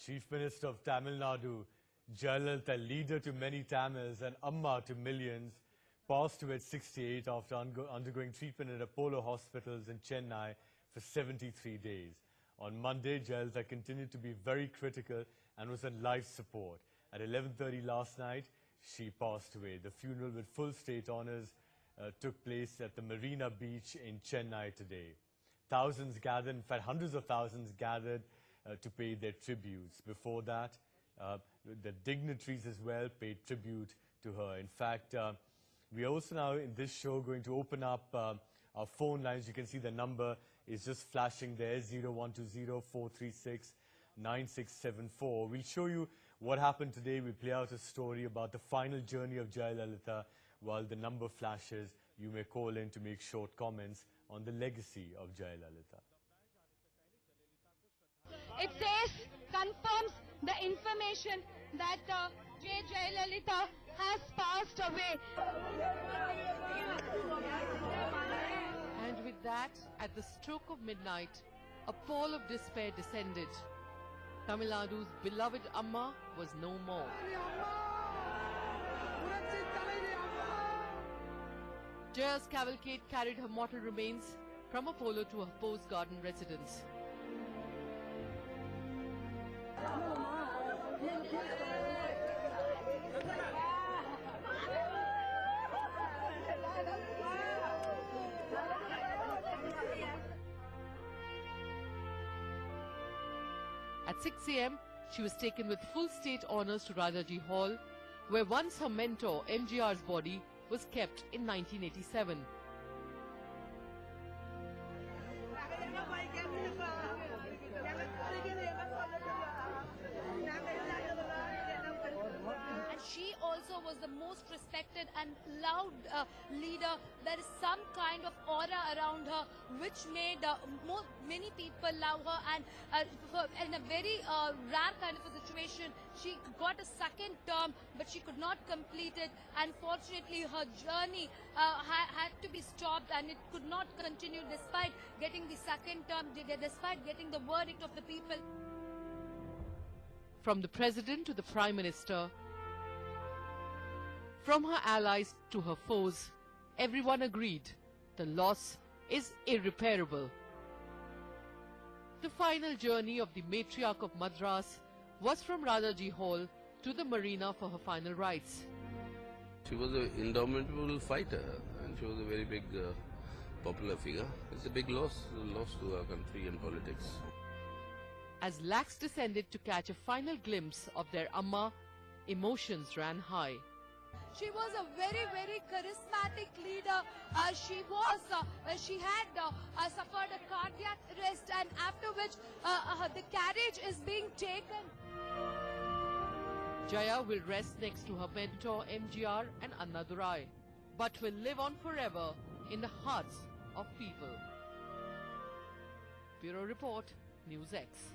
Chief Minister of Tamil Nadu, J Jayalalithaa, leader to many Tamils and Amma to millions, passed away at 68 after undergoing treatment at Apollo hospitals in Chennai for 73 days. On Monday, J Jayalalithaa continued to be very critical and was on life support. At 11:30 last night, she passed away. The funeral with full state honours took place at the Marina Beach in Chennai today. Thousands gathered, in fact hundreds of thousands gathered to pay their tributes. Before that, the dignitaries as well paid tribute to her. In fact, we are also now in this show going to open up our phone lines. You can see the number is just flashing there, 0120-436-9674. We'll show you what happened today. We'll play out a story about the final journey of J Jayalalithaa. While the number flashes, you may call in to make short comments on the legacy of J Jayalalithaa. It says, confirms the information that J Jayalalithaa has passed away. And with that, at the stroke of midnight, a pall of despair descended. Tamil Nadu's beloved Amma was no more. Jaya's cavalcade carried her mortal remains from Apollo to her post-garden residence. At 6 a.m., she was taken with full state honours to Rajaji Hall, where once her mentor MGR's body was kept in 1987. And she also was the most respected and loved leader. There is some kind of aura around her which made many people love her, and in a very rare kind of a situation, she got a second term but she could not complete it. Unfortunately, her journey had to be stopped and it could not continue despite getting the second term, despite getting the verdict of the people. From the President to the Prime Minister, from her allies to her foes, everyone agreed the loss is irreparable. The final journey of the matriarch of Madras was from Rajaji Hall to the marina for her final rites. She was an indomitable fighter and she was a very big popular figure. It's a big loss to our country and politics. As lakhs descended to catch a final glimpse of their Amma, emotions ran high. She was a very, very charismatic leader. She had suffered a cardiac arrest, and after which the carriage is being taken. Jaya will rest next to her mentor MGR and Annadurai, but will live on forever in the hearts of people. Bureau Report, NewsX.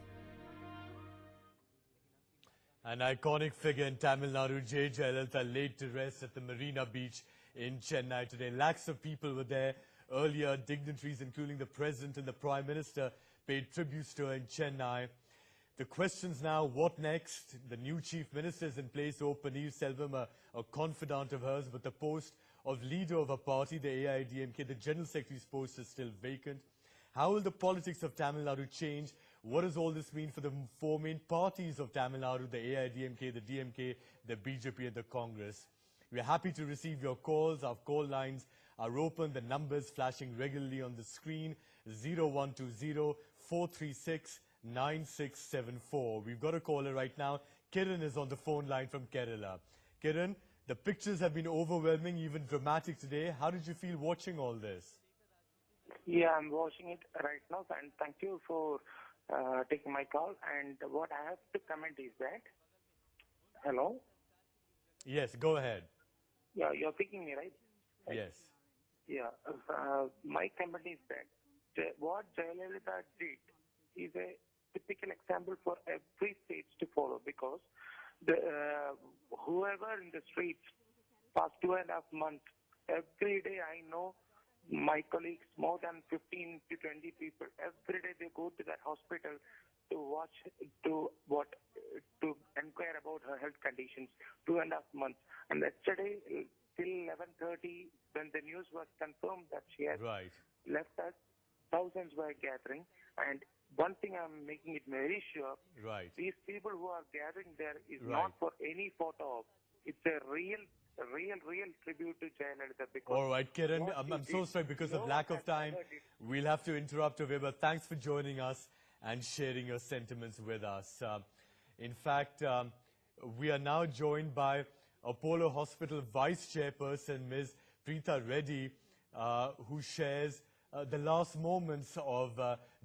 An iconic figure in Tamil Nadu, J Jayalalithaa, laid to rest at the Marina Beach in Chennai today. Lakhs of people were there. Earlier, dignitaries, including the President and the Prime Minister, paid tributes to her in Chennai. The questions now, what next? The new Chief Minister is in place, O. Paneerselvam, a confidant of hers, but the post of leader of her party, the AIDMK, the General Secretary's post is still vacant. How will the politics of Tamil Nadu change? What does all this mean for the four main parties of Tamil Nadu, the AIDMK, the DMK, the BJP and the Congress? We are happy to receive your calls. Our call lines are open. The numbers flashing regularly on the screen, 0120-436-9674. We've got a caller right now. Kiran is on the phone line from Kerala. Kiran, the pictures have been overwhelming, even dramatic today. How did you feel watching all this? Yeah, I'm watching it right now, and thank you for taking my call. And what I have to comment is that, hello? Yes, go ahead. Yeah, you're picking me, right? Yes. Yeah, my comment is that what Jayalalithaa did is a typical example for every state to follow, because whoever in the streets past 2.5 months, every day I know my colleagues, more than 15 to 20 people, every day they go to that hospital to watch, to what her health conditions, 2.5 months. And yesterday, till 11:30, when the news was confirmed that she had left us, thousands were gathering. And one thing I'm making it very sure, these people who are gathering there is not for any photo op. It's a real tribute to Jayalalithaa. All right, Kiran, I'm so sorry because of lack of time. We'll have to interrupt away, but thanks for joining us and sharing your sentiments with us. In fact, we are now joined by Apollo Hospital Vice Chairperson, Ms. Preetha Reddy, who shares the last moments of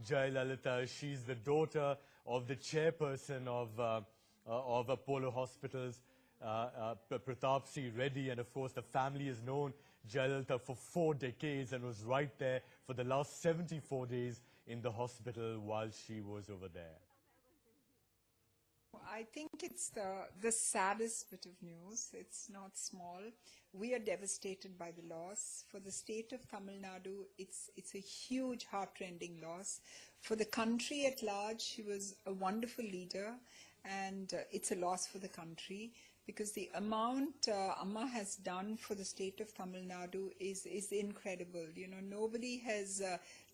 Jayalalithaa. She's the daughter of the chairperson of Apollo Hospitals, Pratap C. Reddy, and of course the family has known Jayalalithaa for 4 decades and was right there for the last 74 days in the hospital while she was over there. I think it's the saddest bit of news. It's not small. We are devastated by the loss. For the state of Tamil Nadu, it's a huge, heart-rending loss. For the country at large, she was a wonderful leader, and it's a loss for the country because the amount Amma has done for the state of Tamil Nadu is incredible. You know, nobody has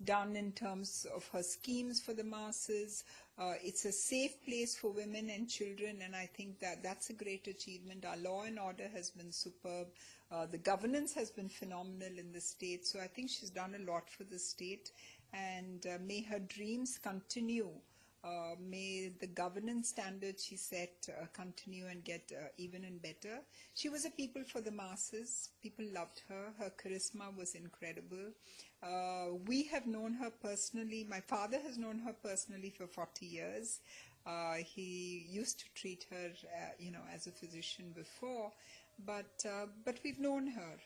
done in terms of her schemes for the masses. It's a safe place for women and children, and I think that's a great achievement. Our law and order has been superb. The governance has been phenomenal in the state, so I think she's done a lot for the state, and may her dreams continue. May the governance standards she set continue and get even and better. She was a people for the masses. People loved her. Her charisma was incredible. We have known her personally. My father has known her personally for 40 years. He used to treat her, as a physician before, but we've known her.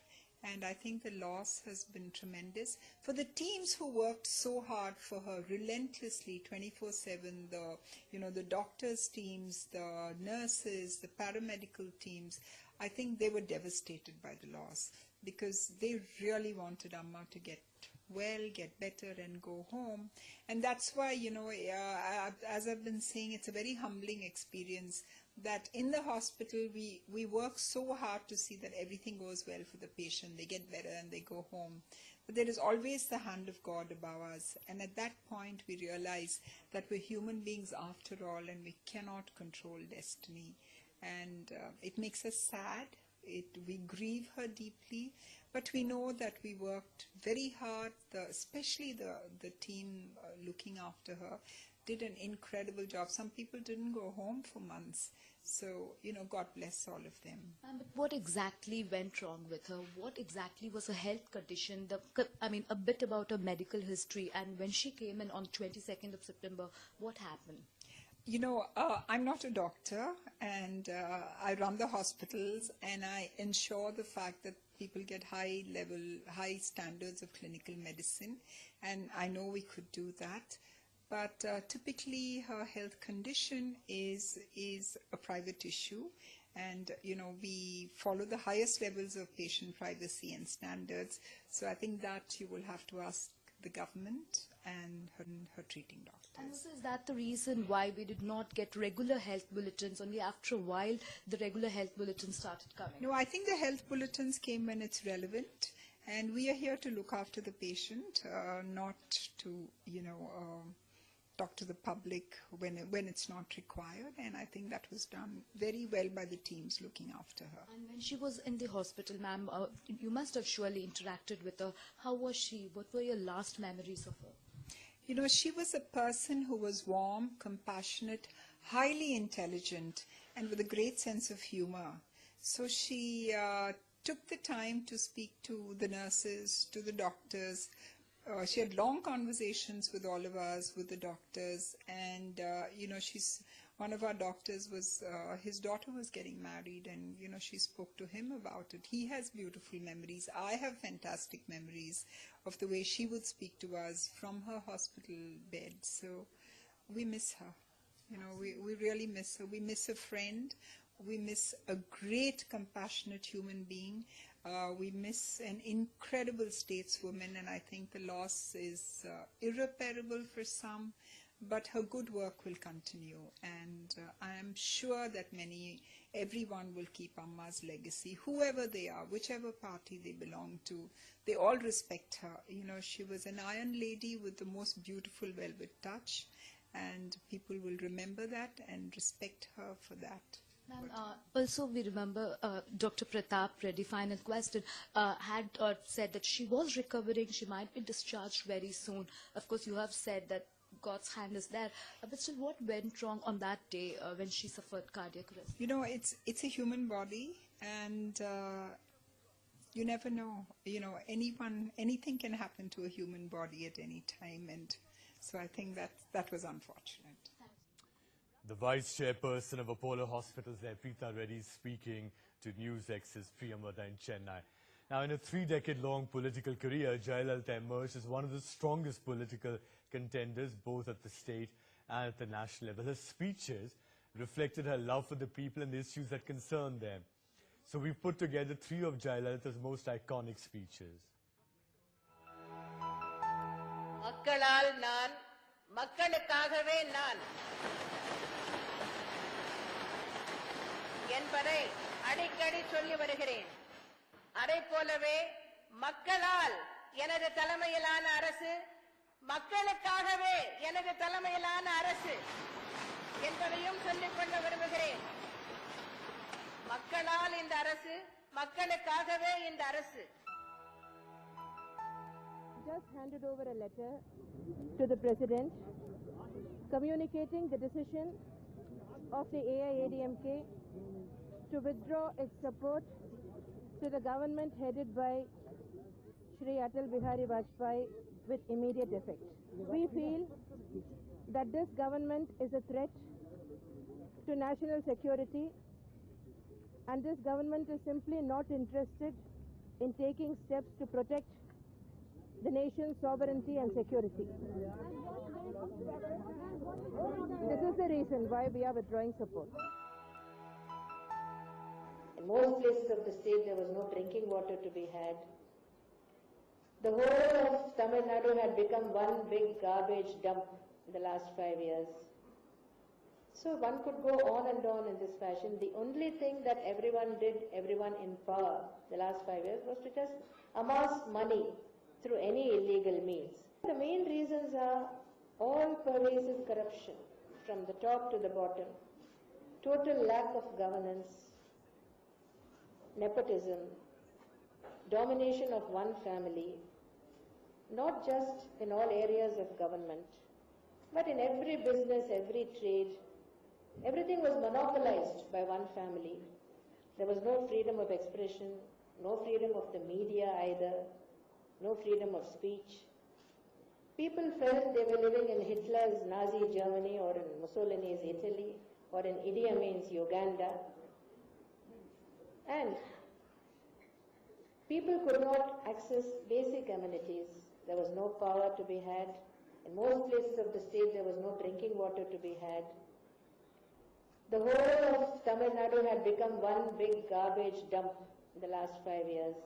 And I think the loss has been tremendous. For the teams who worked so hard for her relentlessly, 24/7, the doctors' teams, the nurses, the paramedical teams, I think they were devastated by the loss because they really wanted Amma to get well, get better, and go home. And that's why, as I've been saying, it's a very humbling experience that in the hospital we work so hard to see that everything goes well for the patient, they get better and they go home. But there is always the hand of God above us, and at that point we realize that we're human beings after all and we cannot control destiny. And it makes us sad, we grieve her deeply, but we know that we worked very hard, especially the team looking after her did an incredible job. Some people didn't go home for months. So, God bless all of them. But what exactly went wrong with her? What exactly was her health condition? A bit about her medical history. And when she came in on 22nd of September, what happened? I'm not a doctor, and I run the hospitals, and I ensure the fact that people get high standards of clinical medicine, and I know we could do that. But typically her health condition is a private issue, and we follow the highest levels of patient privacy and standards. So I think that you will have to ask the government and her treating doctors. And also, is that the reason why we did not get regular health bulletins? Only after a while the regular health bulletins started coming. No, I think the health bulletins came when it's relevant, and we are here to look after the patient, not to talk to the public when it's not required, and I think that was done very well by the teams looking after her. And when she was in the hospital, ma'am, you must have surely interacted with her. How was she? What were your last memories of her? She was a person who was warm, compassionate, highly intelligent, and with a great sense of humor. So she took the time to speak to the nurses, to the doctors. She had long conversations with all of us, with the doctors, and one of our doctors was, his daughter was getting married, and she spoke to him about it. He has beautiful memories. I have fantastic memories of the way she would speak to us from her hospital bed. So we miss her. We really miss her. We miss a friend. We miss a great, compassionate human being. We miss an incredible stateswoman, and I think the loss is irreparable for some. but her good work will continue, and I am sure that everyone will keep Amma's legacy, whoever they are, whichever party they belong to. They all respect her. You know, she was an iron lady with the most beautiful velvet touch, and people will remember that and respect her for that. Ma'am, also we remember Dr. Pratap Reddy, final question, had said that she was recovering, she might be discharged very soon. Of course, you have said that God's hand is there, but still, what went wrong on that day when she suffered cardiac arrest? You know, it's a human body, and you never know. You know, anything can happen to a human body at any time, and so I think that was unfortunate. The Vice Chairperson of Apollo Hospitals there, Preeta Reddy, speaking to NewsX's Priyamvada in Chennai. Now, in a 3-decade-long political career, Jayalalithaa emerged as one of the strongest political contenders, both at the state and at the national level. Her speeches reflected her love for the people and the issues that concern them. So we've put together 3 of Jayalalitha's most iconic speeches. மக்களால் நான், மக்களுக்காகவே நான் என்பதை அடிக்கடி சொல்லி வருகிறேன். அதைப் போலவே மக்களால் எனது தலைமையிலான அரசு, மக்களுக்காகவே எனது தலைமையிலான அரசு என்பதையும் சொல்லிக்கொள்ள விரும்புகிறேன். மக்களால் இந்த அரசு, மக்களுக்காகவே இந்த அரசு. Just handed over a letter to the President communicating the decision of the AIADMK to withdraw its support to the government headed by Shri Atal Bihari Vajpayee with immediate effect. We feel that this government is a threat to national security, and this government is simply not interested in taking steps to protect the nation's sovereignty and security. This is the reason why we are withdrawing support. In most places of the state, there was no drinking water to be had. The whole of Tamil Nadu had become one big garbage dump in the last 5 years. So one could go on and on in this fashion. The only thing that everyone did, everyone in power the last 5 years, was to just amass money through any illegal means. The main reasons are all pervasive corruption from the top to the bottom, total lack of governance, nepotism, domination of one family, not just in all areas of government, but in every business, every trade. Everything was monopolized by one family. There was no freedom of expression, no freedom of the media either, no freedom of speech. People felt they were living in Hitler's Nazi Germany or in Mussolini's Italy or in Idi Amin's Uganda. And people could not access basic amenities. There was no power to be had. In most places of the state, there was no drinking water to be had. The whole of Tamil Nadu had become one big garbage dump in the last 5 years.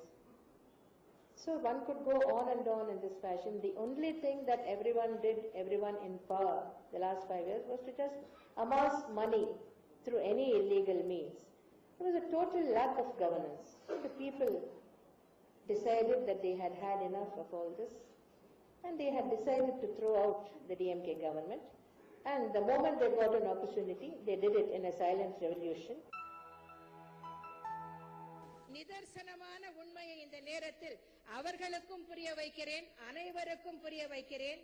So one could go on and on in this fashion. The only thing that everyone did, everyone in power the last 5 years, was to just amass money through any illegal means. There was a total lack of governance. So the people decided that they had had enough of all this, and they had decided to throw out the DMK government. And the moment they got an opportunity, they did it in a silent revolution. நிதர்சனமான உண்மையை இந்த நேரத்தில் அவர்களுக்கும் புரிய வைக்கிறேன், அனைவருக்கும் புரிய வைக்கிறேன்.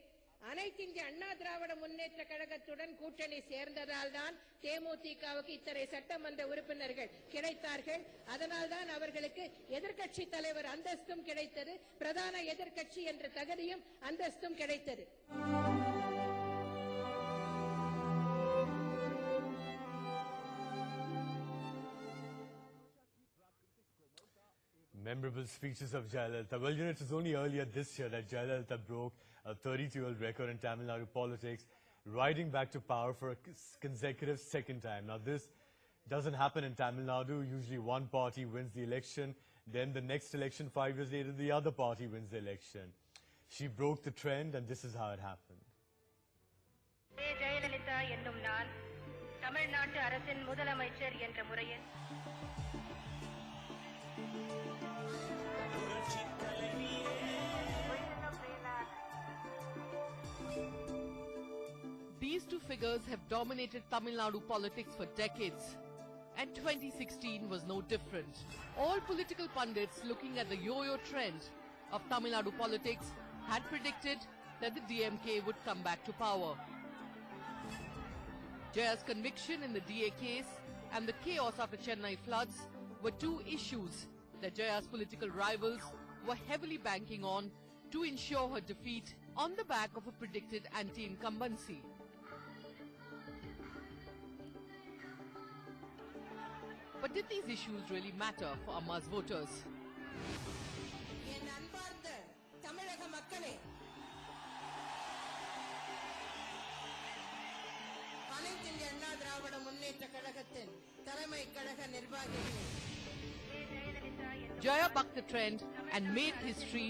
அனைத்து இந்திய அண்ணா திராவிட முன்னேற்ற கழகத்துடன் கூட்டணி சேர்ந்ததால் தான் தேமுதிகவுக்கு இத்தனை சட்டமன்ற உறுப்பினர்கள் கிடைத்தார்கள். அதனால் தான் அவர்களுக்கு எதிர்க்கட்சி தலைவர் அந்தஸ்தும் கிடைத்தது, பிரதான எதிர்க்கட்சி என்ற தகுதியும் அந்தஸ்தும் கிடைத்தது. Memorable speeches of Jayalalithaa. Well, you know, it was only earlier this year that Jayalalithaa broke a 32-year record in Tamil Nadu politics, riding back to power for a consecutive second time. Now, this doesn't happen in Tamil Nadu. Usually one party wins the election, then the next election, 5 years later, the other party wins the election. She broke the trend, and this is how it happened. J Jayalalithaa என்னும் நான் தமிழ்நாட்டு அரசின் முதலமைச்சர் என்ற முறையில் These two figures have dominated Tamil Nadu politics for decades, and 2016 was no different. All political pundits looking at the yo-yo trend of Tamil Nadu politics had predicted that the DMK would come back to power. Jaya's conviction in the DA case and the chaos after Chennai floods were two issues that Jaya's political rivals were heavily banking on to ensure her defeat on the back of a predicted anti-incumbency. But did these issues really matter for Amma's voters? Jaya bucked the trend and made history,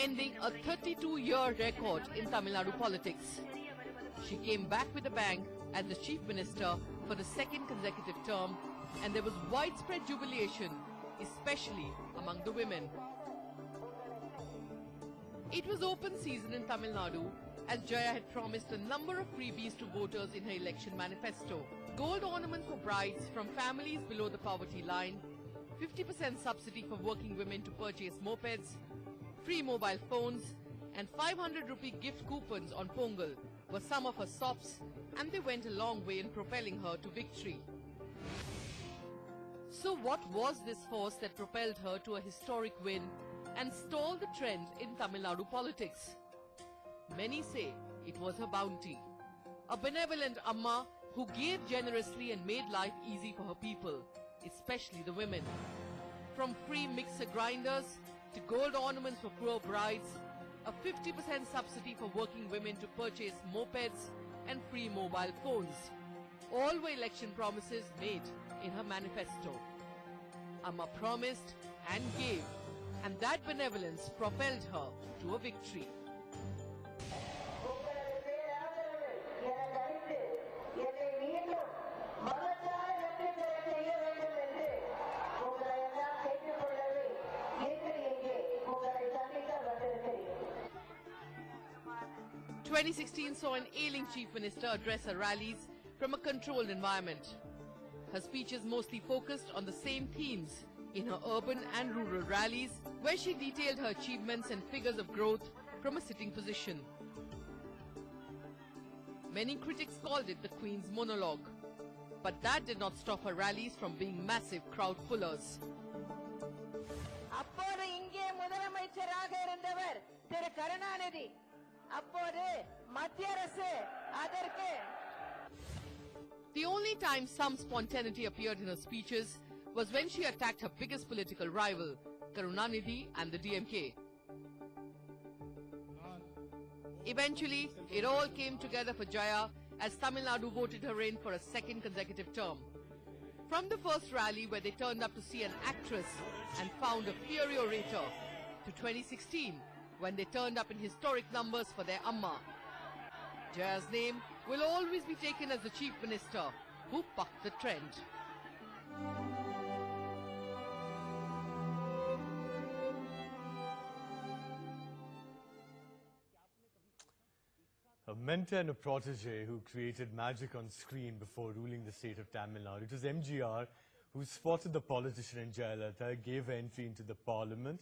ending a 32-year record in Tamil Nadu politics. She came back with a bang as the Chief Minister for the second consecutive term, and there was widespread jubilation, especially among the women. It was open season in Tamil Nadu, as Jaya had promised a number of freebies to voters in her election manifesto. Gold ornaments for brides from families below the poverty line, 50% subsidy for working women to purchase mopeds, free mobile phones, and 500 rupee gift coupons on Pongal were some of her sops, and they went a long way in propelling her to victory. So what was this force that propelled her to a historic win and stalled the trend in Tamil Nadu politics? Many say it was her bounty. A benevolent Amma who gave generously and made life easy for her people, especially the women. From free mixer grinders to gold ornaments for poor brides, a 50% subsidy for working women to purchase mopeds and free mobile phones. All were election promises made in her manifesto. Amma promised and gave, and that benevolence propelled her to a victory. In 2016 saw an ailing Chief Minister address her rallies from a controlled environment. Her speeches mostly focused on the same themes in her urban and rural rallies, where she detailed her achievements and figures of growth from a sitting position. Many critics called it the Queen's monologue, but that did not stop her rallies from being massive crowd pullers. The only time some spontaneity appeared in her speeches was when she attacked her biggest political rival, Karunanidhi and the DMK. Eventually, it all came together for Jaya as Tamil Nadu voted her in for a second consecutive term. From the first rally where they turned up to see an actress and found a fiery orator, to 2016 when they turned up in historic numbers for their Amma. Jaya's name will always be taken as the Chief Minister who bucked the trend. A mentor and a protege who created magic on screen before ruling the state of Tamil Nadu. It was MGR who spotted the politician in Jayalalithaa, gave her entry into the parliament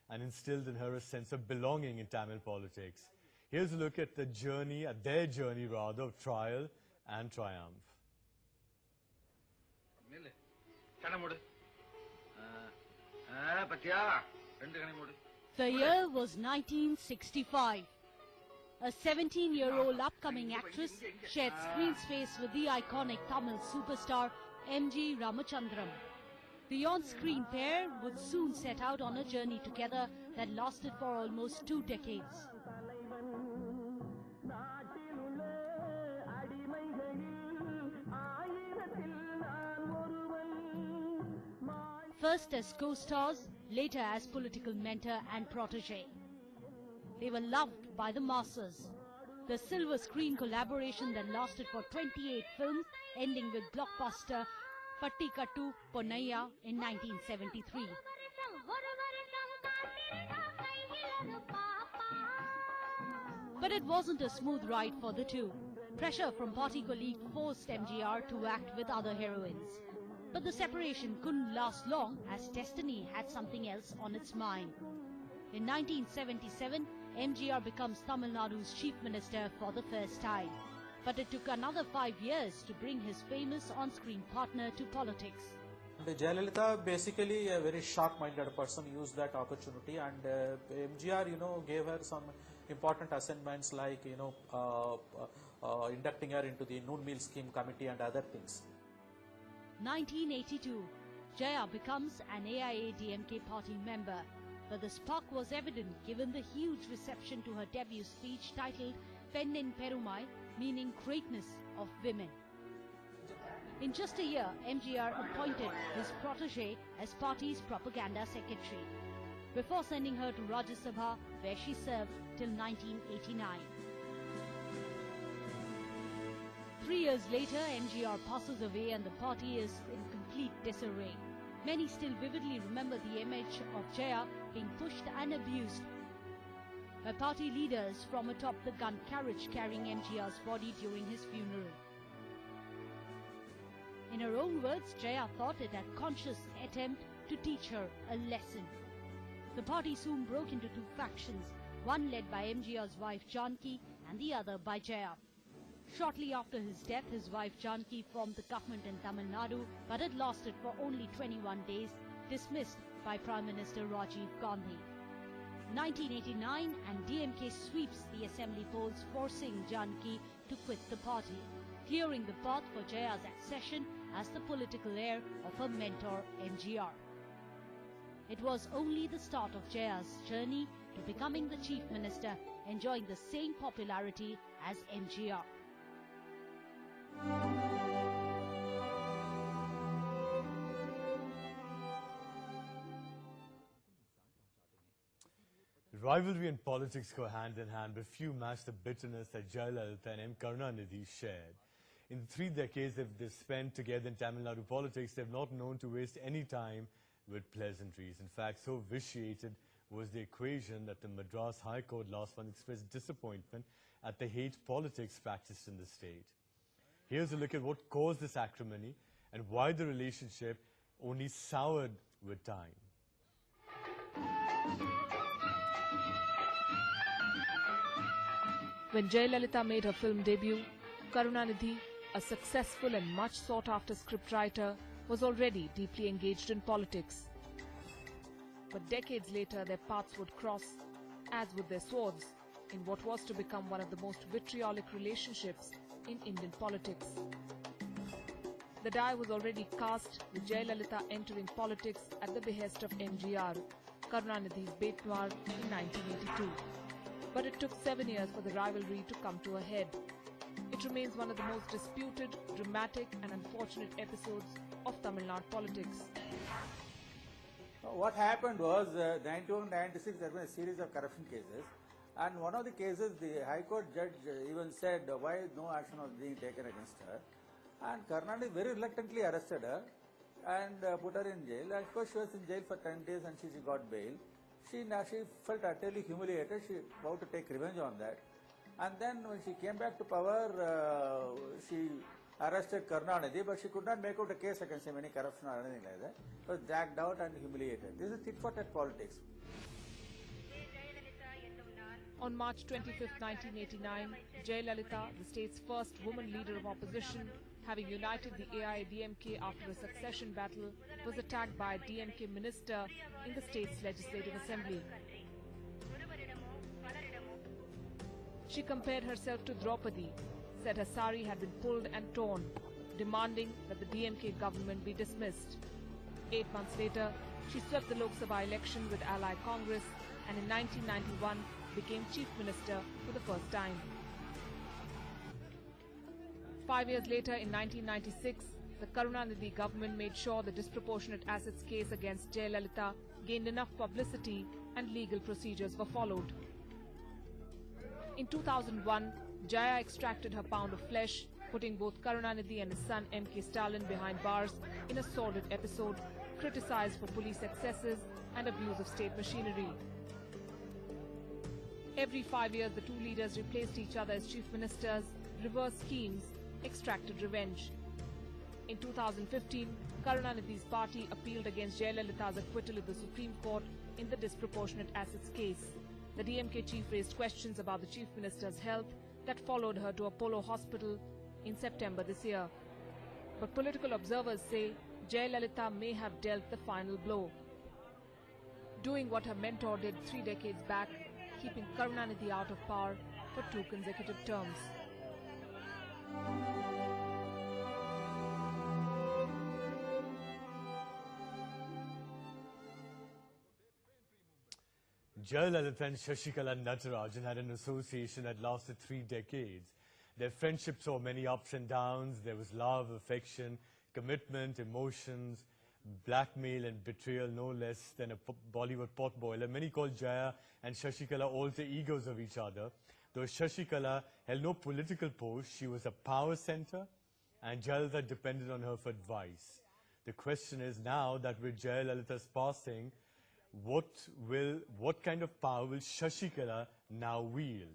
and instilled in her a sense of belonging in Tamil politics. Here's a look at their journey rather, of trial and triumph. The year was 1965. A 17-year-old upcoming actress shared screen space with the iconic Tamil superstar M.G. Ramachandram. The on-screen pair would soon set out on a journey together that lasted for almost 2 decades. First as co-stars, later as political mentor and protege. They were loved by the masses. The silver screen collaboration then lasted for 28 films, ending with blockbuster Pattikattu Ponnaiya in 1973. But it wasn't a smooth ride for the two. Pressure from party colleagues forced MGR to act with other heroines. But the separation couldn't last long as destiny had something else on its mind. In 1977, MGR becomes Tamil Nadu's chief minister for the first time. But it took another 5 years to bring his famous on-screen partner to politics. Jayalalithaa, basically a very sharp-minded person, used that opportunity, and MGR, gave her some important assignments like, inducting her into the noon meal scheme committee and other things. 1982, Jaya becomes an AIADMK party member. But the spark was evident given the huge reception to her debut speech titled Pennin Perumai, meaning greatness of women. In just a year, MGR appointed his protege as party's propaganda secretary, before sending her to Rajya Sabha, where she served till 1989. 3 years later, MGR passes away and the party is in complete disarray. Many still vividly remember the image of Jaya being pushed and abused. Her party leaders from atop the gun carriage carrying MGR's body during his funeral. In her own words, Jaya thought it a conscious attempt to teach her a lesson. The party soon broke into two factions, one led by MGR's wife Janki and the other by Jaya. Shortly after his death, his wife Janki formed the government in Tamil Nadu, but it lasted for only 21 days, dismissed by Prime Minister Rajiv Gandhi. 1989 and DMK sweeps the assembly polls, forcing Janki to quit the party, clearing the path for Jaya's accession as the political heir of her mentor MGR. It was only the start of Jaya's journey to becoming the chief minister, enjoying the same popularity as MGR. Rivalry and politics go hand in hand, but few match the bitterness that Jayalalithaa and M. Karunanidhi shared. In the 3 decades they've spent together in Tamil Nadu politics, they've not known to waste any time with pleasantries. In fact, so vitiated was the equation that the Madras High Court last month expressed disappointment at the hate politics practiced in the state. Here's a look at what caused this acrimony and why the relationship only soured with time. When Jayalalithaa made her film debut, Karunanidhi, a successful and much sought-after scriptwriter, was already deeply engaged in politics. But decades later, their paths would cross, as would their swords, in what was to become one of the most vitriolic relationships in Indian politics. The die was already cast, with Jayalalithaa entering politics at the behest of MGR, Karunanidhi's bête noire, in 1982. But it took 7 years for the rivalry to come to a head. It remains one of the most disputed, dramatic and unfortunate episodes of Tamil Nadu politics. What happened was, 91-96 there was a series of corruption cases, and one of the cases the High Court judge even said why no action was being taken against her, and Karnataka very reluctantly arrested her and put her in jail. And of course she was in jail for 10 days and she got bail. She felt utterly humiliated. She vowed to take revenge on that. And then when she came back to power, she arrested Karunanidhi, but she could not make out a case against him, any corruption or anything like that. She was dragged out and humiliated. This is tit-for-tat politics. On March 25, 1989, Jayalalithaa, the state's first woman leader of opposition, having united the AIADMK after a succession battle, was attacked by a DMK minister in the state's legislative assembly. She compared herself to Draupadi, said her sari had been pulled and torn, demanding that the DMK government be dismissed. 8 months later, she swept the Lok Sabha election with Ally Congress and in 1991 became chief minister for the first time. 5 years later, in 1996, the Karunanidhi government made sure the disproportionate assets case against Jayalalithaa gained enough publicity and legal procedures were followed. In 2001, Jaya extracted her pound of flesh, putting both Karunanidhi and his son M.K. Stalin behind bars in a sordid episode, criticized for police excesses and abuse of state machinery. Every 5 years, the two leaders replaced each other as chief ministers, reversed schemes, extracted revenge. In 2015, Karunanidhi's party appealed against Jayalalitha's acquittal at the Supreme Court in the disproportionate assets case. The DMK chief raised questions about the chief minister's health that followed her to Apollo Hospital in September this year. But political observers say Jayalalithaa may have dealt the final blow, doing what her mentor did 3 decades back, keeping Karunanidhi out of power for 2 consecutive terms. Jayalalithaa and Shashikala Natarajan had an association that lasted 3 decades. Their friendship saw many ups and downs. There was love, affection, commitment, emotions, blackmail and betrayal, no less than a Bollywood potboiler. Many call Jaya and Shashikala alter egos of each other. Though Shashikala held no political post, she was a power center and Jayalalithaa depended on her for advice. The question is now that with Jayalalitha's passing, what kind of power will Shashikala now wield?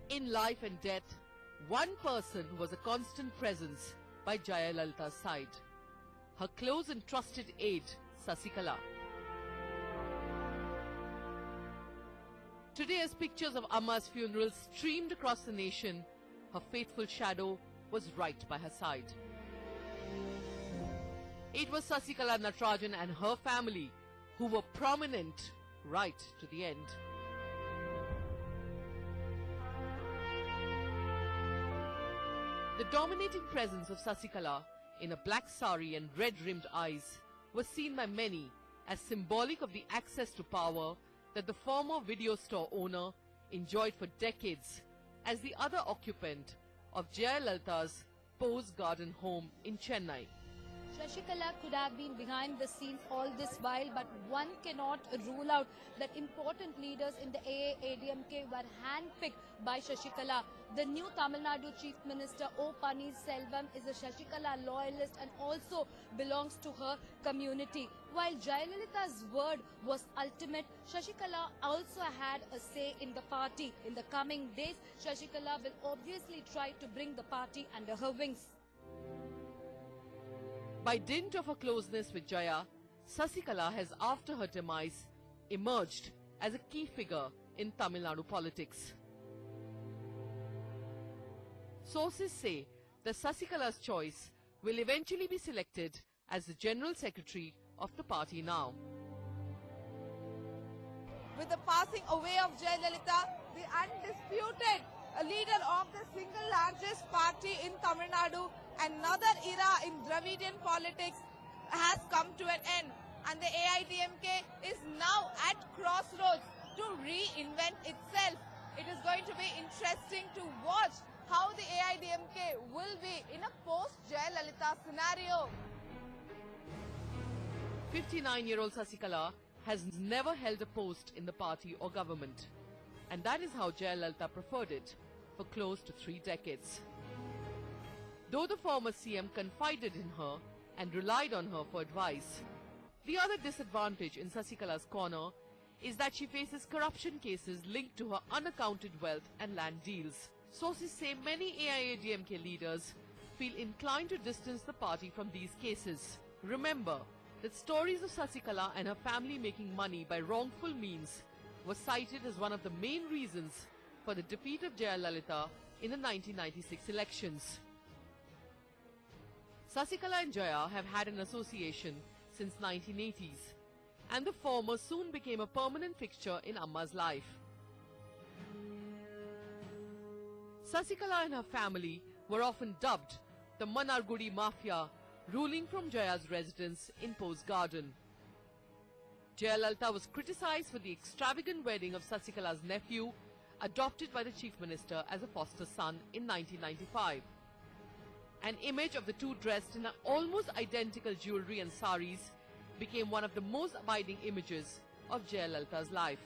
In life and death, one person was a constant presence by Jayalalitha's side. Her close and trusted aide, Sasikala. Today, as pictures of Amma's funeral streamed across the nation, her faithful shadow was right by her side. It was Sasikala Natarajan and her family who were prominent right to the end. The dominating presence of Sasikala in a black sari and red-rimmed eyes was seen by many as symbolic of the access to power that the former video store owner enjoyed for decades as the other occupant of Jayalalitha's Pose Garden home in Chennai. Shashikala could have been behind the scenes all this while, but one cannot rule out that important leaders in the AADMK were handpicked by Shashikala. The new Tamil Nadu Chief Minister O. Paneerselvam is a Shashikala loyalist and also belongs to her community. While Jayalalitha's word was ultimate, Shashikala also had a say in the party. In the coming days, Shashikala will obviously try to bring the party under her wings. By dint of her closeness with Jaya, Sasikala has, after her demise, emerged as a key figure in Tamil Nadu politics. Sources say that Sasikala's choice will eventually be selected as the General Secretary of the party now. With the passing away of Jayalalithaa, the undisputed leader of the single largest party in Tamil Nadu, another era in Dravidian politics has come to an end, and the AIDMK is now at crossroads to reinvent itself. It is going to be interesting to watch how the AIDMK will be in a post-Jayalalithaa scenario. 59-year-old Sasikala has never held a post in the party or government, and that is how Jayalalithaa preferred it for close to 3 decades. Though the former CM confided in her and relied on her for advice, the other disadvantage in Sasikala's corner is that she faces corruption cases linked to her unaccounted wealth and land deals. Sources say many AIADMK leaders feel inclined to distance the party from these cases. Remember that stories of Sasikala and her family making money by wrongful means were cited as one of the main reasons for the defeat of Jayalalithaa in the 1996 elections. Sasikala and Jaya have had an association since 1980s, and the former soon became a permanent fixture in Amma's life. Sasikala and her family were often dubbed the Manargudi Mafia, ruling from Jaya's residence in Pose Garden. Jayalalithaa was criticized for the extravagant wedding of Sasikala's nephew, adopted by the Chief Minister as a foster son in 1995. An image of the two dressed in almost identical jewelry and saris became one of the most abiding images of Jayalalitha's life.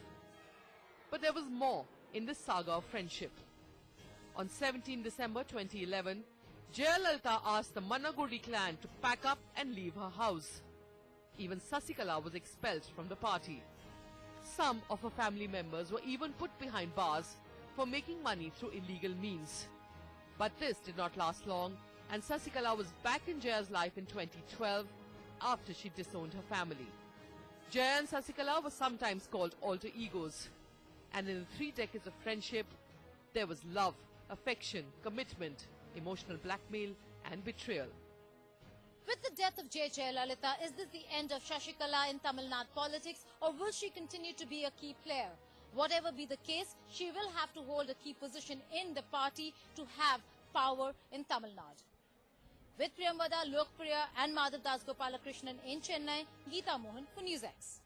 But there was more in this saga of friendship. On 17 December 2011, Jayalalithaa asked the Mannagudi clan to pack up and leave her house. Even Sasikala was expelled from the party. Some of her family members were even put behind bars for making money through illegal means. But this did not last long, and Sasikala was back in Jaya's life in 2012 after she disowned her family. Jaya and Sasikala were sometimes called alter egos, and in the 3 decades of friendship, there was love, affection, commitment, emotional blackmail and betrayal. With the death of J Jayalalithaa, is this the end of Sasikala in Tamil Nadu politics, or will she continue to be a key player? Whatever be the case, she will have to hold a key position in the party to have power in Tamil Nadu. With Priyamvada, Lokpriya and Madhav Das Gopalakrishnan in Chennai, Geeta Mohan for NewsX.